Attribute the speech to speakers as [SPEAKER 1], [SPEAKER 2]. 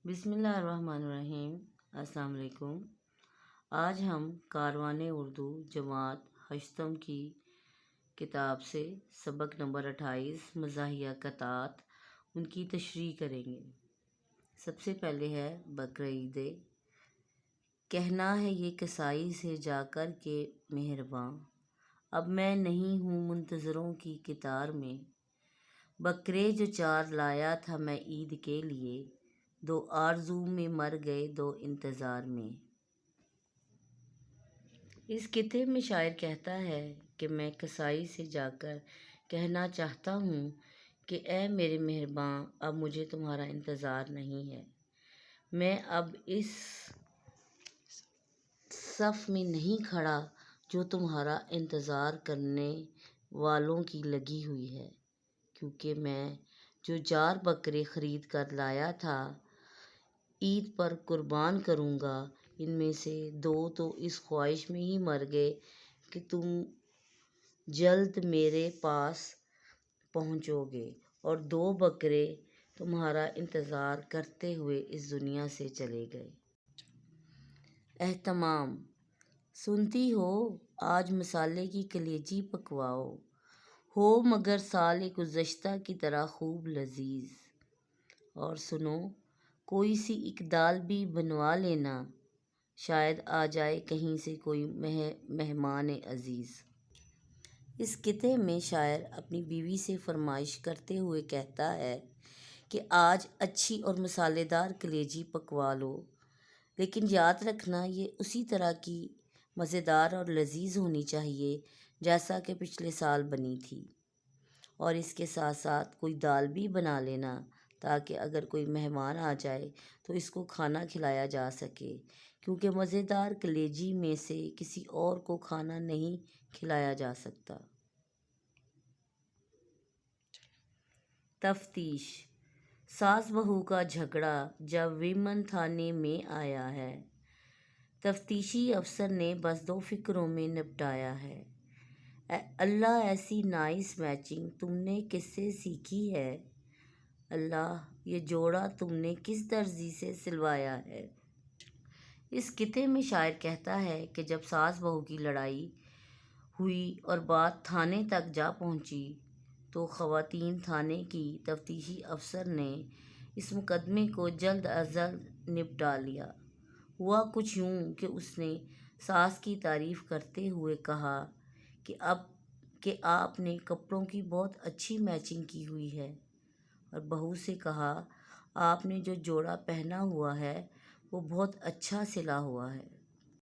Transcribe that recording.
[SPEAKER 1] بسم اللہ الرحمن الرحیم۔ السلام علیکم۔ آج ہم کاروان اردو جماعت ہشتم کی کتاب سے سبق نمبر 28 مزاحیہ قطعات ان کی تشریح کریں گے۔ سب سے پہلے ہے بقرہ عید۔ کہنا ہے یہ قصائی سے جا کر کے مہرباں، اب میں نہیں ہوں منتظروں کی قطار میں۔ بکرے جو 4 لایا تھا میں عید کے لیے، 2 آرزو میں مر گئے 2 انتظار میں۔ اس قطعے میں شاعر کہتا ہے کہ میں قصائی سے جا کر کہنا چاہتا ہوں کہ اے میرے مہرباں، اب مجھے تمہارا انتظار نہیں ہے۔ میں اب اس صف میں نہیں کھڑا جو تمہارا انتظار کرنے والوں کی لگی ہوئی ہے، کیونکہ میں جو 4 بکرے خرید کر لایا تھا عید پر قربان کروں گا، ان میں سے 2 تو اس خواہش میں ہی مر گئے کہ تم جلد میرے پاس پہنچو گے، اور 2 بکرے تمہارا انتظار کرتے ہوئے اس دنیا سے چلے گئے۔ اہتمام۔ سنتی ہو آج مصالحے کی کلیجی پکواؤ، ہو مگر سال گزشتہ کی طرح خوب لذیذ۔ اور سنو کوئی سی ایک دال بھی بنوا لینا، شاید آ جائے کہیں سے کوئی مہمان عزیز۔ اس قطعے میں شاعر اپنی بیوی سے فرمائش کرتے ہوئے کہتا ہے کہ آج اچھی اور مسالے دار کلیجی پکوا لو، لیکن یاد رکھنا یہ اسی طرح کی مزیدار اور لذیذ ہونی چاہیے جیسا کہ پچھلے سال بنی تھی۔ اور اس کے ساتھ ساتھ کوئی دال بھی بنا لینا تاکہ اگر کوئی مہمان آ جائے تو اس کو کھانا کھلایا جا سکے، کیونکہ مزیدار کلیجی میں سے کسی اور کو کھانا نہیں کھلایا جا سکتا۔ تفتیش۔ ساس بہو کا جھگڑا جب ویمن تھانے میں آیا ہے، تفتیشی افسر نے بس 2 فقروں میں نپٹایا ہے۔ اے اللہ ایسی نائس میچنگ تم نے کس سے سیکھی ہے؟ اللہ یہ جوڑا تم نے کس درزی سے سلوایا ہے؟ اس قطعے میں شاعر کہتا ہے کہ جب ساس بہو کی لڑائی ہوئی اور بات تھانے تک جا پہنچی تو خواتین تھانے کی تفتیشی افسر نے اس مقدمے کو جلد از جلد نپٹا لیا۔ ہوا کچھ یوں کہ اس نے ساس کی تعریف کرتے ہوئے کہا کہ آپ نے کپڑوں کی بہت اچھی میچنگ کی ہوئی ہے، اور بہو سے کہا آپ نے جو جوڑا پہنا ہوا ہے وہ بہت اچھا سلا ہوا ہے۔